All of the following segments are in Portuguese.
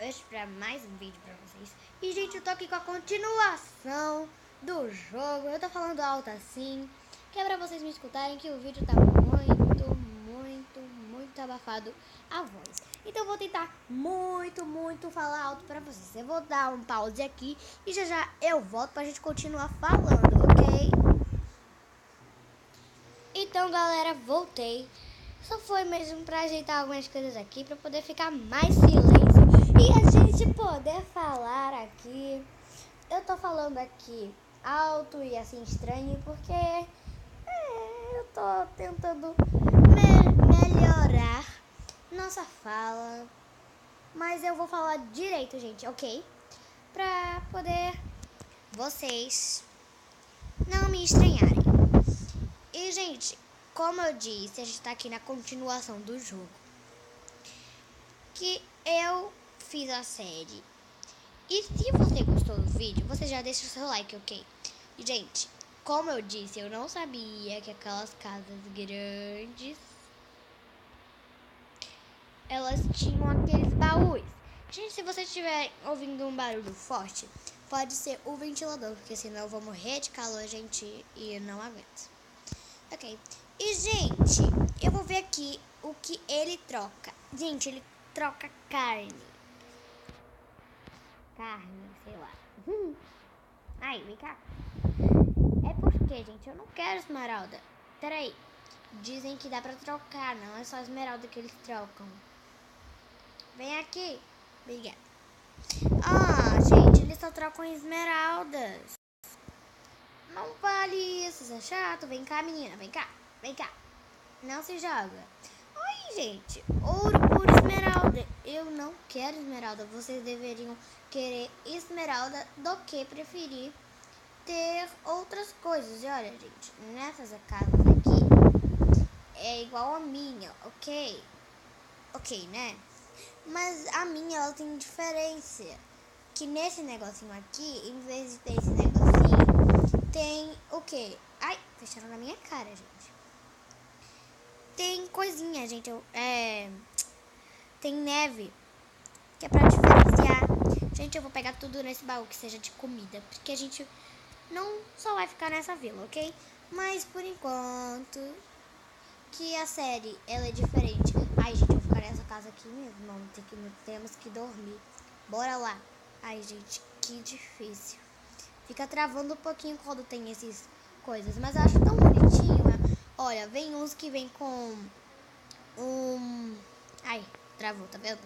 hoje para mais um vídeo para vocês. E gente, eu tô aqui com a continuação do jogo. Eu tô falando alto assim, que é pra vocês me escutarem, que o vídeo tá muito abafado a voz. Então eu vou tentar muito falar alto pra vocês. Eu vou dar um pause aqui e já eu volto pra gente continuar falando, ok? Então galera, voltei. Só foi mesmo pra ajeitar algumas coisas aqui, pra poder ficar mais silêncio e a gente poder falar aqui. Eu tô falando aqui alto e assim estranho porque eu tô tentando melhorar nossa fala. Mas eu vou falar direito, gente, ok? Pra poder vocês não me estranharem. E, gente, como eu disse, a gente tá aqui na continuação do jogo. Que eu fiz a série. E se você gostou do vídeo, você já deixa o seu like, ok? E, gente, como eu disse, eu não sabia que aquelas casas grandes, elas tinham aqueles baús. Gente, se você estiver ouvindo um barulho forte, pode ser o ventilador, porque senão eu vou morrer de calor, gente, e não aguento. Ok. E, gente, eu vou ver aqui o que ele troca. Gente, ele troca carne, sei lá. Ai, vem cá. É porque, gente, eu não quero esmeralda. Peraí. Dizem que dá pra trocar, não é só esmeralda que eles trocam. Vem aqui. Obrigada. Ah, gente, eles só trocam esmeraldas. Não vale isso, isso é chato. Vem cá, menina, vem cá. Vem cá. Não se joga. Oi, gente. Ouro por esmeralda. Eu não quero esmeralda. Vocês deveriam querer esmeralda do que preferir ter outras coisas. E olha, gente, nessas casas aqui é igual a minha, ok? Ok, né? Mas a minha, ela tem diferença. Que nesse negocinho aqui, em vez de ter esse negocinho, tem o quê? Ai, fecharam na minha cara, gente. Tem coisinha, gente. Tem neve, que é pra diferenciar. Gente, eu vou pegar tudo nesse baú que seja de comida, porque a gente não só vai ficar nessa vila, ok? Mas por enquanto que a série ela é diferente. Ai, gente, eu vou ficar nessa casa aqui mesmo. Não, temos que dormir. Bora lá. Ai, gente, que difícil. Fica travando um pouquinho quando tem essas coisas, mas eu acho tão bonitinho, né? Olha, vem uns que vem com ai, travou, tá vendo?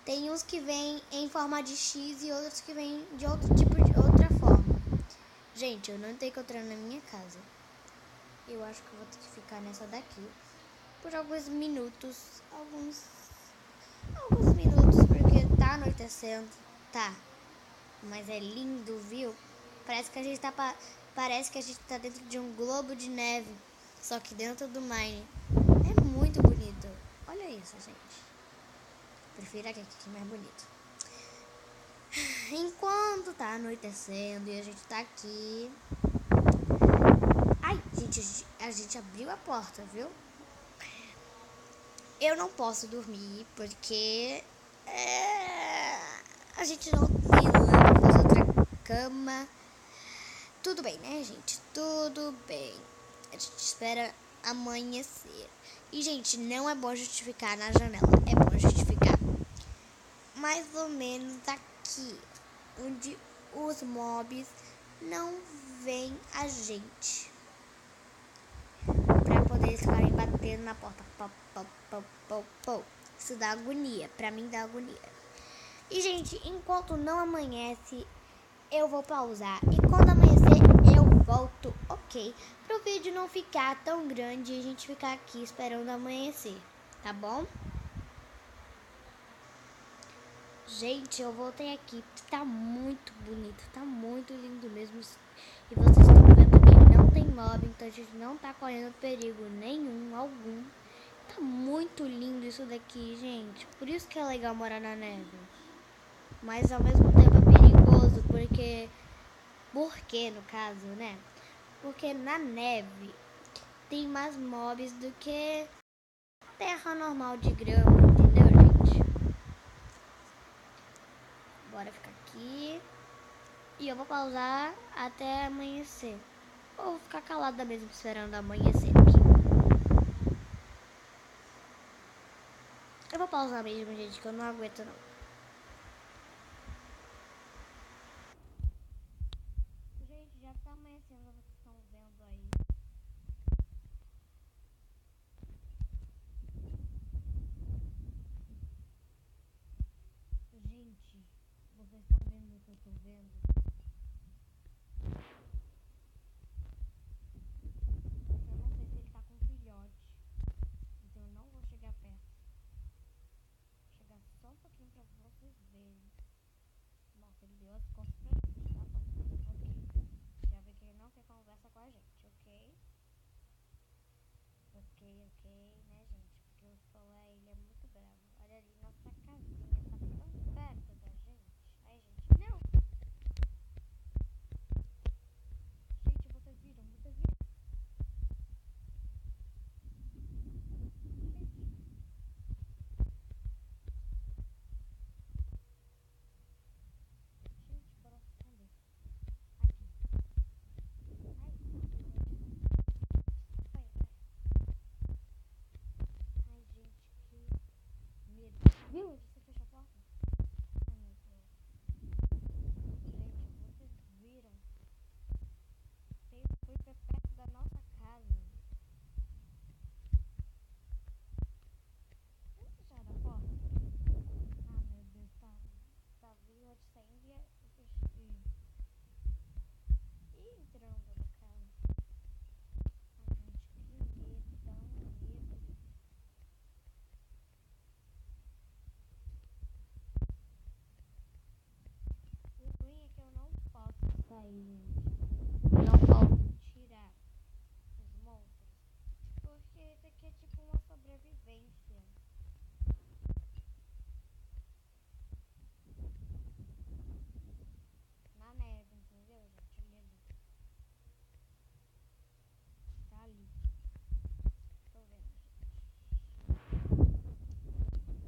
Tem uns que vem em forma de X e outros que vem de outro tipo, de outra forma. Gente, eu não tô encontrando na minha casa. Eu acho que eu vou ter que ficar nessa daqui por alguns minutos. Alguns minutos, porque tá anoitecendo. Tá. Mas é lindo, viu? Parece que a gente tá dentro de um globo de neve. Só que dentro do Mine. É muito bonito. Olha isso, gente. Prefiro aqui que é mais bonito. Enquanto tá anoitecendo e a gente tá aqui. Ai, gente, a gente abriu a porta, viu? Eu não posso dormir porque a gente não tem lá pra fazer outra cama. Tudo bem, né, gente? Tudo bem. A gente espera amanhecer. E, gente, não é bom justificar na janela. É bom justificar mais ou menos aqui, onde os mobs não veem a gente. Pra poder eles ficarem batendo na porta. Pau. Isso dá agonia. Pra mim dá agonia. E, gente, enquanto não amanhece, eu vou pausar. E quando amanhecer, eu volto, ok? Pro vídeo não ficar tão grande e a gente ficar aqui esperando amanhecer, tá bom? Gente, eu voltei aqui. Tá muito bonito, tá muito lindo mesmo. E vocês estão vendo que não tem mob, então a gente não tá correndo perigo algum. Tá muito lindo isso daqui, gente. Por isso que é legal morar na neve. Mas ao mesmo tempo é perigoso, porque no caso, né? Porque na neve tem mais mobs do que terra normal de grama, entendeu, gente? pausar até amanhecer. Ou vou ficar calada mesmo esperando amanhecer aqui. Eu vou pausar mesmo, gente, que eu não aguento não. Gente, já tá amanhecendo, vocês estão vendo aí. Gente, vocês estão vendo o que eu tô vendo? Eu não sei se ele tá com filhote, então eu não vou chegar perto. Vou chegar só um pouquinho pra vocês verem. Nossa, ele deu as costas pra gente, tá bom. Ok. Já vi que ele não quer conversa com a gente, ok? Ok, né, gente? Porque o Solé, ele é muito bravo. Olha ali, nossa casinha tá tão perto da gente. Ai, gente, não! Gente, vocês viram? Vocês viram? Gente, bora se esconder. Aqui. Ai, vai, vai. Ai, gente, que medo. Viu? Você fechou a porta? Ai, meu Deus. Gente, vocês viram? Foi perto da nossa casa. Vamos fechar a porta? Ah, meu Deus, tá vindo de sair e entrando no carro. Ai, gente, que medo, dá um medo. O ruim é que eu não posso sair, gente. Eu não posso tirar os monstros. Porque isso aqui é tipo uma sobrevivência. Na neve, entendeu, gente? Olha ali. Tá ali. Tô vendo, gente.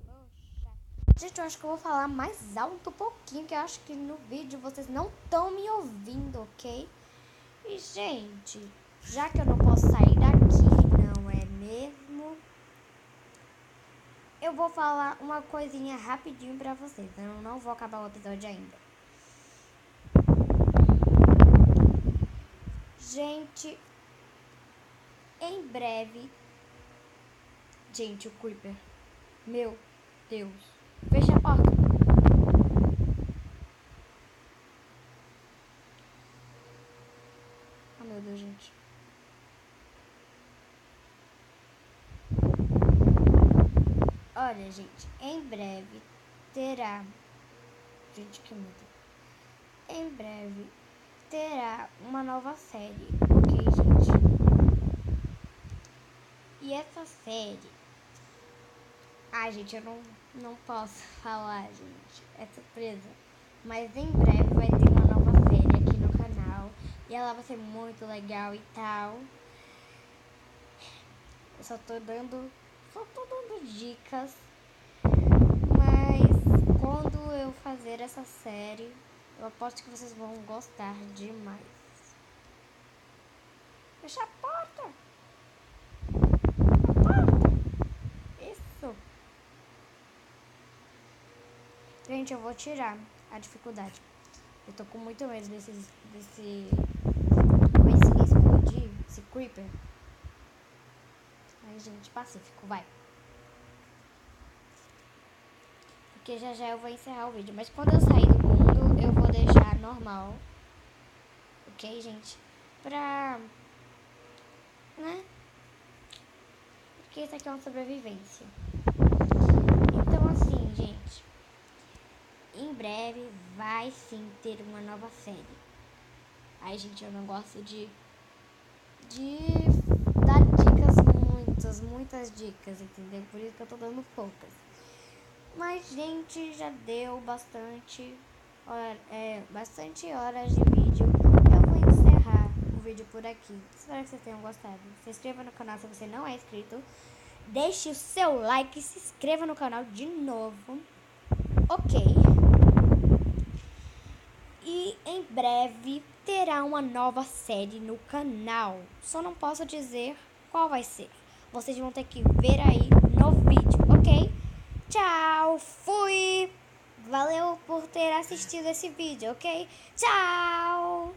Poxa. Gente, eu acho que eu vou falar mais alto um pouquinho, que eu acho que no vídeo vocês não estão me ouvindo, ok? E, gente, já que eu não posso sair daqui, não é mesmo? Eu vou falar uma coisinha rapidinho pra vocês. Eu não vou acabar o episódio ainda. Gente, em breve... Gente, o Creeper. Meu Deus. Fecha a porta. Oh, meu Deus, gente. Olha, gente, em breve terá... Gente, que medo. Em breve terá uma nova série, ok, gente? E essa série... Ai, gente, eu não posso falar, gente. É surpresa. Mas em breve vai ter uma nova série aqui no canal. E ela vai ser muito legal e tal. Eu só tô dando dicas. Mas quando eu fazer essa série, eu aposto que vocês vão gostar demais. Fecha a porta. Isso. Gente, eu vou tirar a dificuldade. Eu tô com muito medo desse explodir, esse creeper. Ai, gente, pacífico, vai. Porque já eu vou encerrar o vídeo. Mas quando eu sair do mundo, eu vou deixar normal. Ok, gente? Pra... né? Porque isso aqui é uma sobrevivência. Então, assim, gente... em breve vai sim ter uma nova série. Ai, gente, eu não gosto de dar dicas, muitas dicas, entendeu? Por isso que eu tô dando poucas. Mas, gente, já deu bastante horas de vídeo. Eu vou encerrar o vídeo por aqui. Espero que vocês tenham gostado. Se inscreva no canal se você não é inscrito. Deixe o seu like e se inscreva no canal de novo. Ok. E em breve terá uma nova série no canal. Só não posso dizer qual vai ser. Vocês vão ter que ver aí no vídeo, ok? Tchau, fui! Valeu por ter assistido esse vídeo, ok? Tchau!